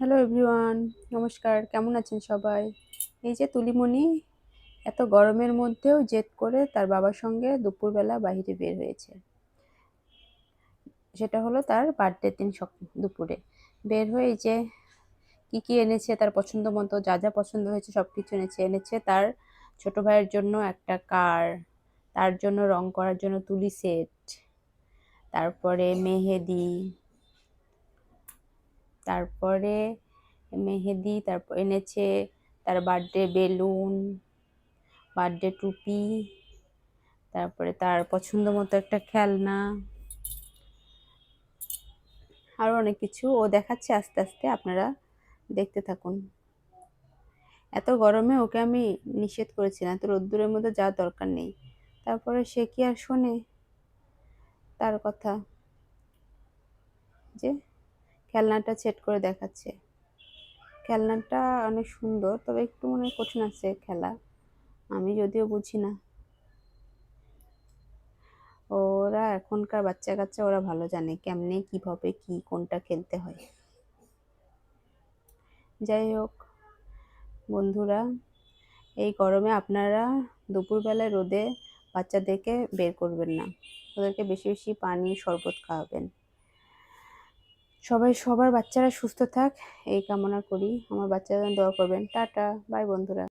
Hello everyone, নমস্কার। কেমন আছেন সবাই? এই যে তুলিমণি এত গরমের মধ্যেও জেদ করে তার বাবার সঙ্গে দুপুরবেলা বাইরে বের হয়েছে। সেটা হলো তার বার্থডের দিন দুপুরে। বের হয়ে এই যে কি এনেছে তার পছন্দ মতো, যা পছন্দ হয়েছে সবকিছু এনেছে। এনেছে তার ছোট ভাইয়ের জন্য একটা কার, তার জন্য রং করার জন্য তুলি সেট, তারপরে তারপরে মেহেদি, তারপর এনেছে তার বার্থডে বেলুন, বার্থডে টুপি, তারপরে তার পছন্দ মতো একটা খেলনা, আরো অনেক কিছু ও দেখাচ্ছে। আস্তে আস্তে আপনারা দেখতে থাকুন। এত গরমে ওকে আমি নিষেধ করেছিলাম, তো রোদ্দুরের মধ্যে যাওয়ার দরকার নেই, তারপরে সে কি আর শোনে তার কথা। যে খেলনাটা সেট করে দেখাচ্ছে, খেলনাটা অনেক সুন্দর, তবে একটু মনে হয় কঠিন আছে খেলা, আমি যদিও বুঝি না। ওরা এখনকার বাচ্চা কাচ্চা, ওরা ভালো জানে কেমনে কিভাবে কি কোনটা খেলতে হয়। যাই হোক বন্ধুরা, এই গরমে আপনারা দুপুরবেলায় রোদে বাচ্চাদেরকে বের করবেন না, ওদেরকে বেশি বেশি পানি শরবত খাওয়াবেন। সবার বাচ্চারা সুস্থ থাক এই কামনা করি। আমার বাচ্চারা দোয়া করবেন। টাটা, বাই বন্ধুরা।